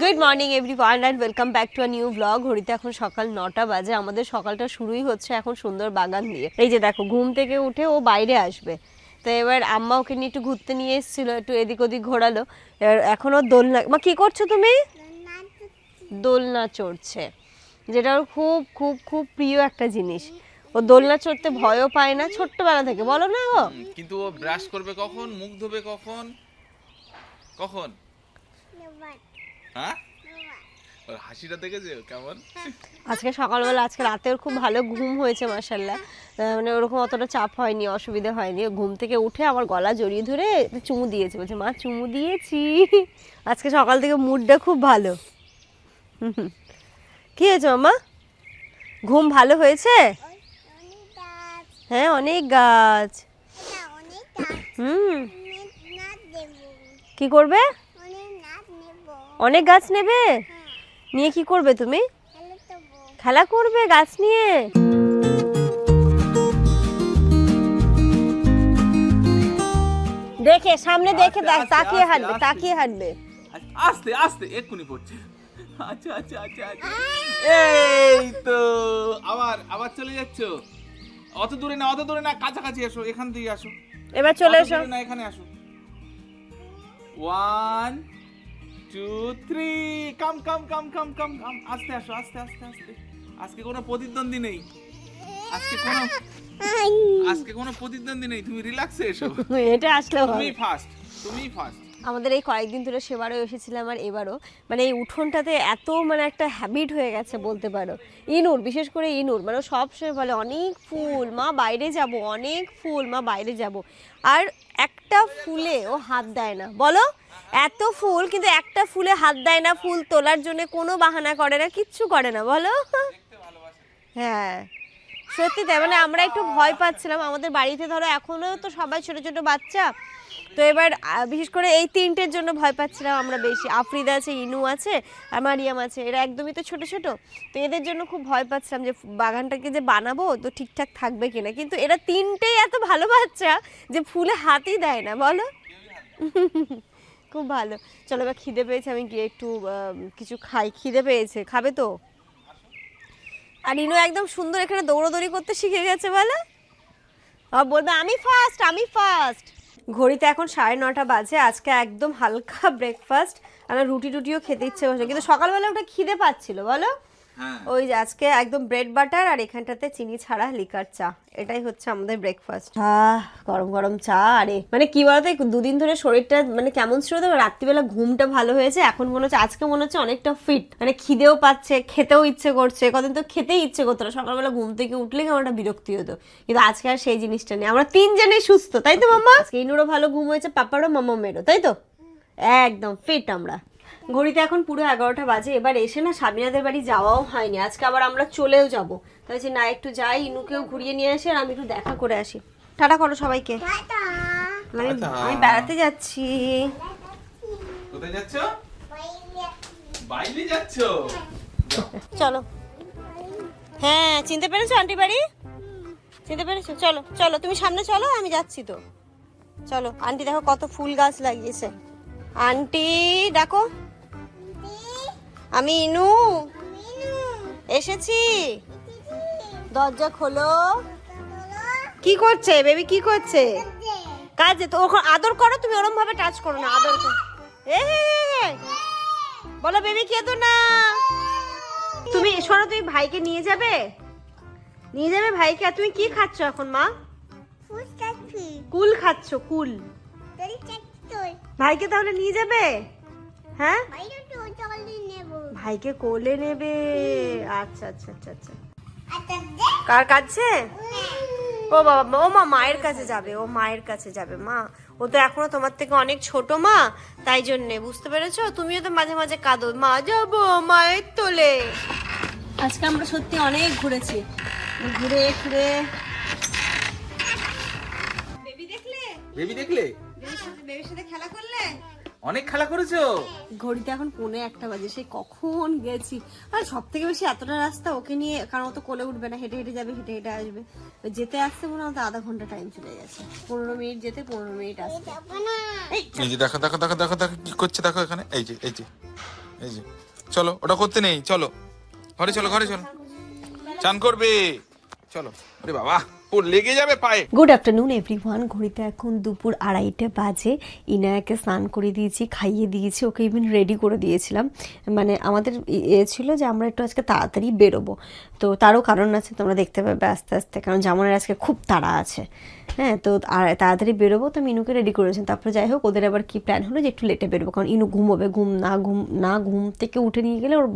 Good morning everyone and welcome back to a new blog. ঘড়িতে এখন সকাল 9টা বাজে। আমাদের সকালটা শুরুই হচ্ছে এখন সুন্দর বাগান দিয়ে। এই যে দেখো, ঘুম থেকে উঠে ও বাইরে আসবে, তো এবার আম্মা ওকে নিয়ে একটু ঘুরতে নিয়ে এসেছিলো, একটু এদিক ওদিক ঘোরালো। এবার এখনও দোলনা, মা কী করছো তুমি? দোলনা চড়ছে, যেটা ওর খুব খুব খুব প্রিয় একটা জিনিস। ও দোলনা চড়তে ভয়ও পায় না ছোট্টবেলা থেকে, বলো না ও? কিন্তু ও ব্রাশ করবে কখন, মুখ ধোবে কখন কখন? হ্যাঁ, ওর হাসিটা দেখেছে কেমন? আজকে সকালবেলা, আজকে রাতে ওর খুব ভালো ঘুম হয়েছে মাশাআল্লাহ। মানে ওরকম অতটা চাপ হয়নি, অসুবিধা হয়নি। ঘুম থেকে উঠে আমার গলা জড়িয়ে ধরে চুমু দিয়েছে, বলছে মা চুমু দিয়েছি। আজকে সকাল থেকে মুডটা খুব ভালো। কি হয়েছে মামা? ঘুম ভালো হয়েছে? হ্যাঁ, অনেক গাছ। হুম, কি করবে? অনেক গাছ নেবে? নিয়ে কি করবে তুমি? খেলা করবে গাছ নিয়ে? দেখে সামনে দেখে তাকিয়ে হাঁটবে, তাকিয়ে হাঁটবে। আস্তে আস্তে, এক্ষুনি পড়ছে। আচ্ছা আচ্ছা আচ্ছা আচ্ছা, এই তো আবার আবার চলে যাচ্ছ। অত দূরে না, অত দূরে না, কাছাকাছি এসো, এখান থেকে আসো। এবার চলে এসো না, এখানে আসো। 1 2 3, কাম কাম কাম কাম কাম কাম, আস্তে আসো, আস্তে আস্তে আস্তে। আজকে কোনো প্রতিদ্বন্দ্বী নেই, আজকে কোনো প্রতিদ্বন্দ্বী নেই, তুমি রিল্যাক্সে এসো। এটা আসলে তুমি ফার্স্ট, তুমি ফার্স্ট। আমাদের এই কয়েকদিন ধরে সেবারও এসেছিলাম আর এবারও, মানে এই উঠোনটাতে এত মানে একটা হ্যাবিট হয়ে গেছে বলতে পারো। ইনুর, বিশেষ করে ইনুর, মানে সব সময় বলে অনেক ফুল মা, বাইরে যাব, অনেক ফুল মা, বাইরে যাব। আর একটা ফুলে ও হাত দেয় না, বলো? এত ফুল কিন্তু একটা ফুলে হাত দেয় না, ফুল তোলার জন্য কোনো বাহানা করে না, কিচ্ছু করে না, বলো? হ্যাঁ সত্যি তাই। মানে আমরা একটু ভয় পাচ্ছিলাম, আমাদের বাড়িতে ধরো এখনো তো সবাই ছোট ছোট বাচ্চা, তো এবার বিশেষ করে এই তিনটের জন্য ভয় পাচ্ছিলাম আমরা বেশি। আফ্রিদা আছে, ইনু আছে আর মারিয়াম আছে, এরা একদমই তো ছোট ছোট, তো এদের জন্য খুব ভয় পাচ্ছিলাম যে বাগানটাকে যে বানাবো তো ঠিকঠাক থাকবে কিনা। কিন্তু এরা তিনটেই এত ভালো বাচ্চা যে ফুলে হাতই দেয় না, বলো? খুব ভালো। চলো, এবার খিদে পেয়েছে, আমি গিয়ে একটু কিছু খাই, খিদে পেয়েছে। খাবে তো? আর ইনু একদম সুন্দর এখানে দৌড়াদৌড়ি করতে শিখে গেছে, বলো? আর বলবে আমি ফার্স্ট, আমি ফার্স্ট। ঘড়িতে এখন 9:30 বাজে। আজকে একদম হালকা ব্রেকফাস্ট, আমার রুটি টুটিও খেতে ইচ্ছে করছে, কিন্তু সকালবেলা ওটা খিদে পাচ্ছিল, বলো? ওই যে আজকে একদম ব্রেড বাটার আর এখানটাতে চিনি ছাড়া লিকার চা, এটাই হচ্ছে আমাদের ব্রেকফাস্ট। গরম গরম চা। আরে মানে কি বলতো, দুদিন ধরে শরীরটা মানে কেমন ছিল, তো রাত্রিবেলা ঘুমটা ভালো হয়েছে, এখন মনে হচ্ছে, আজকে মনে হচ্ছে অনেকটা ফিট, মানে খিদেও পাচ্ছে, খেতেও ইচ্ছে করছে। কদিন তো খেতেই ইচ্ছে করতো না, সকালবেলা ঘুম থেকে উঠলে কেমন একটা বিরক্তি হতো, কিন্তু আজকে আর সেই জিনিসটা নেই। আমরা তিনজনেই সুস্থ, তাই তো মাম্মা? আজকে ইনুরও ভালো ঘুম হয়েছে, পাপারও, মাম্মামেরও, তাই তো? একদম ফিট আমরা। ঘড়িতে এখন পুরো 11টা বাজে। এবার এসে না সাবিনাদের বাড়ি যাওয়াও হয়নি, আজকে আবার আমরা চলেও যাব, তাই যে না একটু যাই, ইনুকেও ঘুরিয়ে নিয়ে আসি আর আমি একটু দেখা করে আসি। টাটা করো সবাইকে। আমি বেড়াতে যাচ্ছি। কোথায় যাচ্ছ? বাইরে যাচ্ছ? চলো। হ্যাঁ, চিনতে পেরেছো আন্টি বাড়ি? চিনতে পেরেছো? চলো চলো, তুমি সামনে চলো, আমি যাচ্ছি তো। চলো। আন্টি দেখো কত ফুল গাছ লাগিয়েছে। আন্টি ডাকো। আমি ইনু এসেছি, দরজা খোলো। কি করছে বেবি, কি করছে? কাজে তো ওখানে আদর করো, তুমি ওরম ভাবে টাচ করো না, আদর করো। বলো বেবি কেঁদো না। তুমি শোনো, তুমি ভাইকে নিয়ে যাবে, নিয়ে যাবে ভাইকে। আর তুমি কি খাচ্ছ এখন মা? কুল খাচ্ছ, কুল। ভাইকে তাহলে নিয়ে যাবে? হ্যাঁ, ভাইকে কোলে নেবে। আচ্ছা আচ্ছা আচ্ছা আচ্ছা। কার কাছে? ও বাবা, ও মা মায়ের কাছে যাবে, ও মায়ের কাছে যাবে মা। ও তো এখনো তোমার থেকে অনেক ছোট মা, তাই জন্যে, বুঝতে পেরেছো? তুমিও তো মাঝে মাঝে কাঁদো, মা যাবো মায়ের তোলে। আজকে আমরা সত্যি অনেক ঘুরেছি, ঘুরে ঘুরে। বেবি দেখলে? বেবি দেখলে? বেবির সাথে খেলা করলে? অনেক খেলা করেছো। ঘড়িতে এখন 1:45 বাজে, সেই কখন গেছি। আর সব থেকে বেশি এতটা রাস্তা ওকে নিয়ে, কারণ ও তো কোলে উঠবে না, হেঁটে হেঁটে যাবে, হেঁটে হেঁটে আসবে। যেতে আসতে মনে হয় আধা ঘন্টা টাইম চলে গেছে। 15 মিনিট যেতে, 15 মিনিট আসতে। এই যে দেখো দেখো দেখো দেখো দেখো কি করছে, দেখো এখানে, এই যে এই যে চলো, ওটা করতে নেই, চলো ঘরে চলো, ঘরে চলো, চান করবে, চলো। আরে বাবা, ও লেগে যাবে পায়ে। Good afternoon everyone. ঘড়িতে এখন দুপুর 2:30 বাজে। ইনায়াকে স্নান করে দিয়েছি, খাইয়ে দিয়েছি, ওকে ইভেন রেডি করে দিয়েছিলাম। মানে আমাদের ছিল যে আমরা একটু আজকে তাড়াতাড়ি বেরোবো, তো তারও কারণ আছে, তোমরা দেখতে পাবে আস্তে আস্তে, কারণ জামানের আজকে খুব তাড়া আছে। হ্যাঁ, তো আর তাড়াতাড়ি বেরোবো, তো মিনুকে রেডি করেছেন। তারপরে যাই হোক, ওদের আবার কি প্ল্যান হলো যে একটু লেটে বেরোবো, কারণ ইনু ঘুমোবে। ঘুম থেকে উঠে নিয়ে গেলে ওর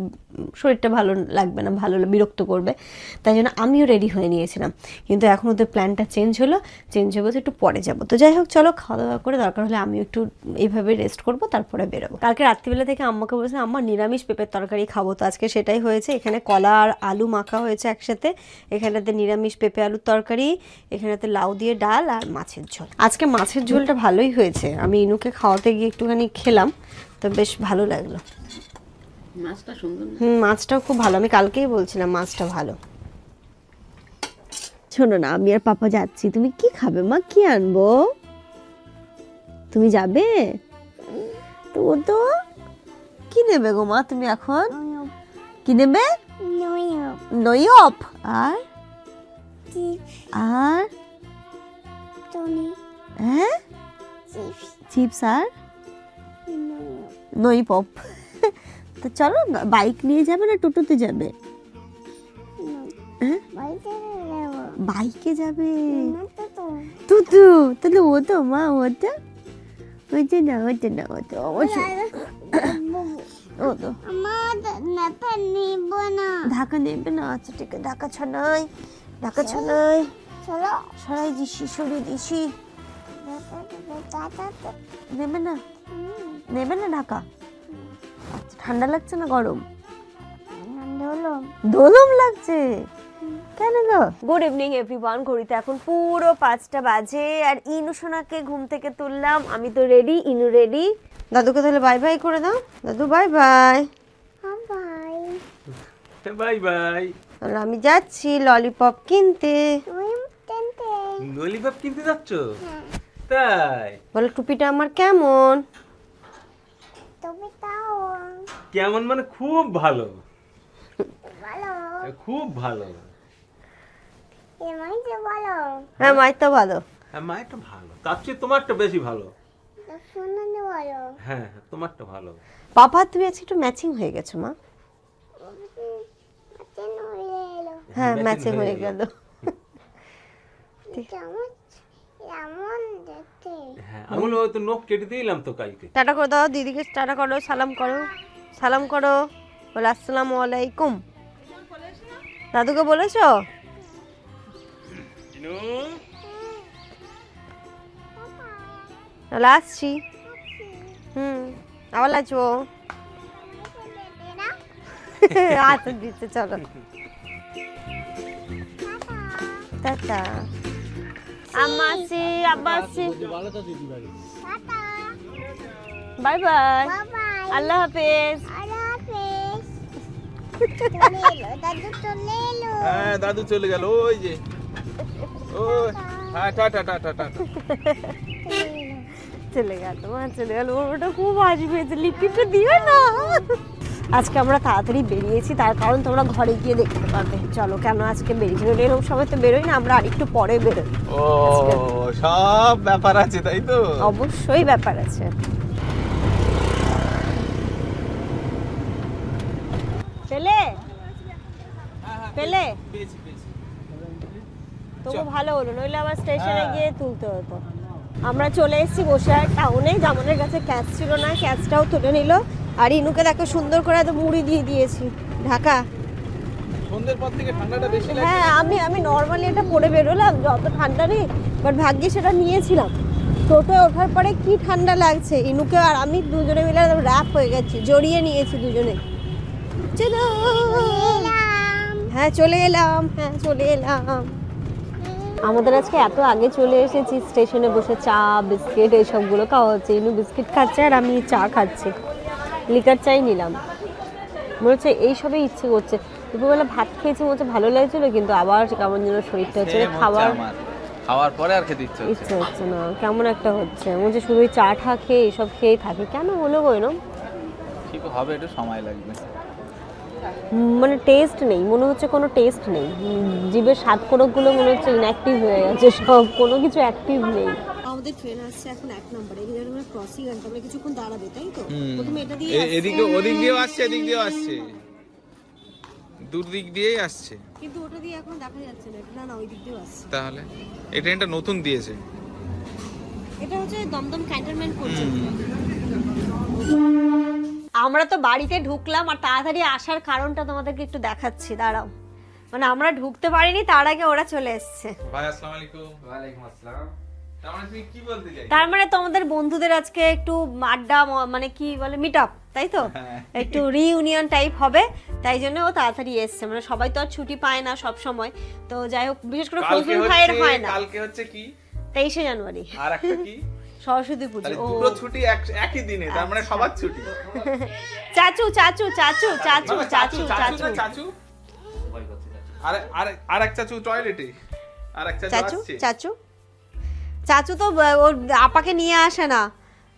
শরীরটা ভালো লাগবে না, বিরক্ত করবে। তাই জন্য আমিও রেডি হয়ে নিয়েছিলাম, কিন্তু এখন ওদের প্ল্যানটা চেঞ্জ হবে তো একটু পরে যাবো। তো যাই হোক, চলো খাওয়া দাওয়া করে, দরকার হলে আমিও একটু এইভাবে রেস্ট করবো, তারপরে বেরোবো। কালকে রাত্রিবেলা থেকে আম্মাকে বলেছিলাম আম্মা নিরামিষ পেঁপের তরকারি খাবো, তো আজকে সেটাই হয়েছে। এখানে কলা আর আলু মাখা হয়েছে একসাথে, এখানেতে নিরামিষ পেঁপে আলুর তরকারি, এখানেতে লাউ দিয়ে ডাল আর মাছের ঝোল। আজকে মাছের ঝোলটা ভালোই হয়েছে, আমি ইনুকে খাওয়াতে গিয়ে একটুখানি খেলাম, তো বেশ ভালো লাগলো। মাছটা সুন্দর। মাছটাও খুব ভালো, আমি কালকেই বলছিলাম মাছটা ভালো। শোনো না, আমি আর পাপা যাচ্ছি, তুমি কি খাবে মা? কি আনবো? তুমি যাবে তো কি নেবে গো মা তুমি এখন? কি নেবে? নয়প আর হ্যাঁ, চিপস আর নয়পপ। তো চলো, বাইক নিয়ে যাবে না টোটোতে যাবে? বাইকে যাবে তুতু, তাহলে ও তো মা, ওটা না অবশ্যই ও তো ঢাকা নেবে না। আচ্ছা ঠিক আছে, ঢাকা ছানাই সরাই দিছি, সরিয়ে দিছি। নেবে না ঢাকা? আচ্ছা, ঠান্ডা লাগছে না গরম? দোলম লাগছে কেন গো? Good evening everyone. ঘড়িতে এখন পুরো 5টা বাজে, আর ইনু সোনাকে ঘুম থেকে তুললাম। আমি তো রেডি, ইনু রেডি। দাদুকে তাহলে বাই বাই করে দাও। দাদু বাই বাই। Bye bye. আর আমি যাচ্ছি ললিপপ কিনতে। ললিপপ কিনতে যাচ্ছ? তাই বলো টুপিটা আমার কেমন? কেমন মানে খুব ভালো, খুব ভালো। হ্যাঁ মাই তো ভালো। হ্যাঁ মায়েরটা ভালো, তার চেয়ে তোমারটা বেশি ভালো। হ্যাঁ তোমারটা ভালো। পাপা তুমি আজকে একটু ম্যাচিং হয়ে গেছো মা। হ্যাঁ ম্যাচিং হয়ে গেল। হ্যাঁ আমি তো নখ কেটে দিলাম তো কালকে। টাটা করে দাও দিদিকে, টাটা করো, সালাম করো, বলে আসসালামু আলাইকুম। দাদুকে বলেছো? তাহলে আসছি। আবার আসবো। আচ্ছা দিচ্ছে, চলো টাটা। আম্মা আসছি, আব্বা আসছি, বাই বাই, আল্লাহ হাফেজ। হ্যাঁ দাদু চলে গেল, ওই যে হ্যাঁ টাটা টাটা টাটা। চলে গেল, ওটা খুব আসবে, লিপিটা দিও না। আজকে আমরা তাড়াতাড়ি বেরিয়েছি, তার কারণ তোমরা ঘরে গিয়ে দেখতে পাবে। চলো, কেন আজকে বেরিয়েছি, এরকম সময় তো বেরোই না আমরা, আরেকটু পরে বেরোই। ও সব ব্যাপার আছে তাই তো? অবশ্যই ব্যাপার আছে। পেলে তবু ভালো হলো, নইলে আবার স্টেশনে গিয়ে তুলতে হতো। আমরা চলে এসেছি বসে আর টাউনে। জামানের কাছে ক্যাচ ছিল না, ক্যাচটাও তুলে নিল। আর ইনুকে দেখো সুন্দর করে এত মুড়ি দিয়ে দিয়েছি ঢাকা। সন্ধ্যের পর থেকে ঠান্ডাটা বেশি লাগে। হ্যাঁ আমি নর্মালি এটা পরে বেরোলাম, যত ঠান্ডা নেই, বাট ভাগ্যে সেটা নিয়েছিলাম। টোটোয় ওঠার পরে কি ঠান্ডা লাগছে। ইনুকে আর আমি দুজনে মিলে র্যাপ হয়ে গেছি, জড়িয়ে নিয়েছি দুজনে। চলো হ্যাঁ চলে এলাম। আমাদের আজকে এত আগে চলে এসেছি, স্টেশনে বসে চা বিস্কিট এইসবগুলো খাওয়া হচ্ছে। ইনু বিস্কিট খাচ্ছে আর আমি চা খাচ্ছি, লিকার চাই নিলাম। মনে হচ্ছে এইসবে ইচ্ছে করছে। দুপুরবেলা ভাত খেয়েছি, মনে হচ্ছে ভালো লাগছিল, কিন্তু আবার কেমন যেন শরীরটা হচ্ছে, খাওয়ার পরে আর খেতে ইচ্ছে হচ্ছে না, কেমন একটা হচ্ছে। মনে হচ্ছে শুধু চা ঠা খেয়ে এইসব খেয়েই থাকি। কেন হলো গো এরম? ঠিক হবে, একটু সময় লাগবে। মানে টেস্ট নেই, মনে হচ্ছে কোনো টেস্ট নেই। জিভের স্বাদ কোরকগুলো মনে হচ্ছে ইনঅ্যাক্টিভ হয়ে গেছে, সব কোনো কিছু অ্যাক্টিভ নেই। আমাদের ট্রেন আসছে এখন 1 নম্বরে, এই যে আমরা ক্রসিং আনতে আমরা কিছুক্ষণ দাঁড়াবে, তাই তো? প্রথমে এটা দিয়ে এদিকে ওদিক দিয়েও আসছে, এদিক দিয়েও আসছে, দূর দিক দিয়েই আসছে। কিন্তু ওটা দিয়ে এখন দেখা যাচ্ছে না, এটা না ওই দিক দিয়েও আসছে। তাহলে এই ট্রেনটা নতুন দিয়েছে। এটা হচ্ছে দমদম ক্যান্টনমেন্ট পর্যন্ত। আমরা তো বাড়িতে ঢুকলাম আর তাড়াতাড়ি আসার কারণটা তোমাদেরকে একটু দেখাচ্ছি, দাঁড়াও। মানে আমরা ঢুকতে পারিনি, তার আগে ওরা চলে এসেছে। ভাই আসসালামু আলাইকুম। ওয়া আলাইকুম আসসালাম। তার মানে তুমি কি বলতে চাইছো? তার মানে তোমাদের বন্ধুদের আজকে একটু আড্ডা, মানে কি বলে, মিট আপ, তাই তো? একটু রিইউনিয়ন টাইপ হবে, তাই জন্য ও তাড়াতাড়ি এসেছে। মানে সবাই তো আর ছুটি পায় না সব সময়, তো যাই হোক, বিশেষ করে ফজলুল ভাইয়ের হয় না। কালকে হচ্ছে কি 23শে জানুয়ারি, আর একটা কি সরস্বতী পুজো। তাহলে দুটো ছুটি একই দিনে, তার মানে সবার ছুটি। চাচু চাচু চাচু চাচু চাচু চাচু চাচু আর এক চাচু টয়লেটে, আর এক চাচু চাচু আসছে। চাচু চাচু তো ওর আপাকে নিয়ে আসে না,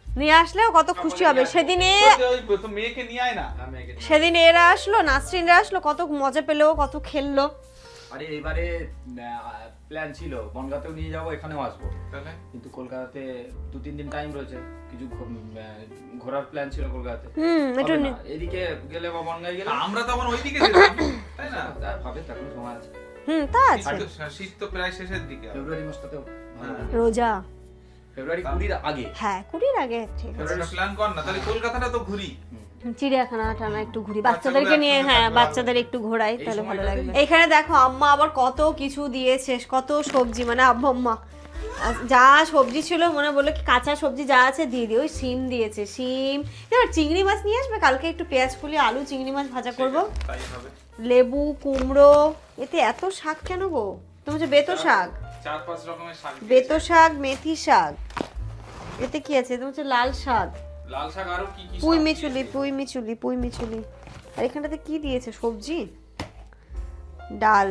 নিয়ে আসলেও কত খুশি হবে। সেদিনে ওই তো মেয়েকে নিয়ে আয় না। সেদিন এরা আসলো, নাসরিনরা আসলো, কত মজা পেলো, কত খেললো। আরে এবারে প্ল্যান ছিল বনগাঁতেও নিয়ে যাবো, এখানেও আসবো, তাহলে কিন্তু কলকাতাতে 2-3 দিন টাইম রয়েছে, কিছু ঘোরার প্ল্যান ছিল কলকাতাতে। একটু হবে না, এদিকে গেলে বা বনগাঁয় গেলে আমরা তখন ওইদিকে যেতাম, তাই না? ভাবে তখন সময় আছে, তা আছে। আর তো শীত তো প্রায় শেষের দিকে। ফেব্রুয়ারি মাসটাতেও ভালো লাগে। রোজা, ফেব্রুয়ারি 20-র আগে, হ্যাঁ 20-র আগে, ঠিক আছে। একটা প্ল্যান কর না, তাহলে কলকাতাটা তো ঘুরি। চিড়িয়াখানা টানা একটু ঘুরি, বাচ্চাদেরকে নিয়ে, হ্যাঁ বাচ্চাদের একটু ঘোরাই, তাহলে ভালো লাগবে। এখানে দেখো আম্মা আবার কত কিছু দিয়েছে, কত সবজি, মানে আম্মা যা সবজি ছিল মনে বললো কি কাঁচা সবজি যা আছে দিয়ে দিই। ওই শিম দিয়েছে, শিম, এবার চিংড়ি মাছ নিয়ে আসবে কালকে, একটু পেঁয়াজ কুলি আলু চিংড়ি মাছ ভাজা করব, তাই হবে। লেবু কুমড়ো। এতে এত শাক কেন গো? তোমার যে বেতো শাক, 4-5 রকমের শাক, বেতো শাক, মেথি শাক, এতে কি আছে? তোমার হচ্ছে লাল শাক, লাল শাক, আরো কি কি পুঁই শাক মিচুলি, দিয়েছে? পুঁই মিচুলি, পুঁই মিচুলি। আর এখানটাতে কি দিয়েছে? সবজি, ডাল।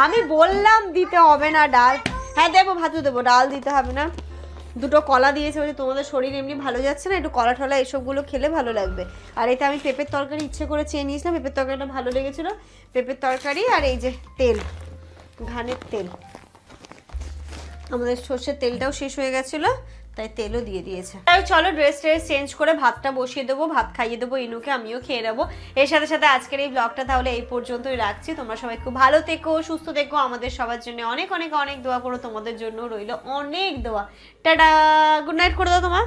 আমি বললাম দিতে হবে না ডাল, হ্যাঁ দেবো, ভাতও দেবো, ডাল দিতে হবে না। দুটো কলা দিয়েছে, বলে তোমাদের শরীর এমনি ভালো যাচ্ছে না, একটু কলা টলা এসবগুলো খেলে ভালো লাগবে। আর এতে আমি পেঁপের তরকারি ইচ্ছে করে চেয়ে নিয়েছিলাম, পেঁপের তরকারিটা ভালো লেগেছিলো। পেঁপের তরকারি আর এই যে তেল, ঘানের তেল, আমাদের সর্ষের তেলটাও শেষ হয়ে গেছিলো, তাই তেলও দিয়ে দিয়েছে। তাই চলো ড্রেস চেঞ্জ করে ভাতটা বসিয়ে দেবো, ভাত খাইয়ে দেবো ইনুকে, আমিও খেয়ে নেবো। এর সাথে সাথে আজকের এই ব্লগটা তাহলে এই পর্যন্তই রাখছি। তোমরা সবাই খুব ভালো থেকো, সুস্থ থেকো, আমাদের সবার জন্য অনেক অনেক অনেক দোয়া করো, তোমাদের জন্য রইলো অনেক দোয়া। টাটা, গুড নাইট করে দাও তোমার।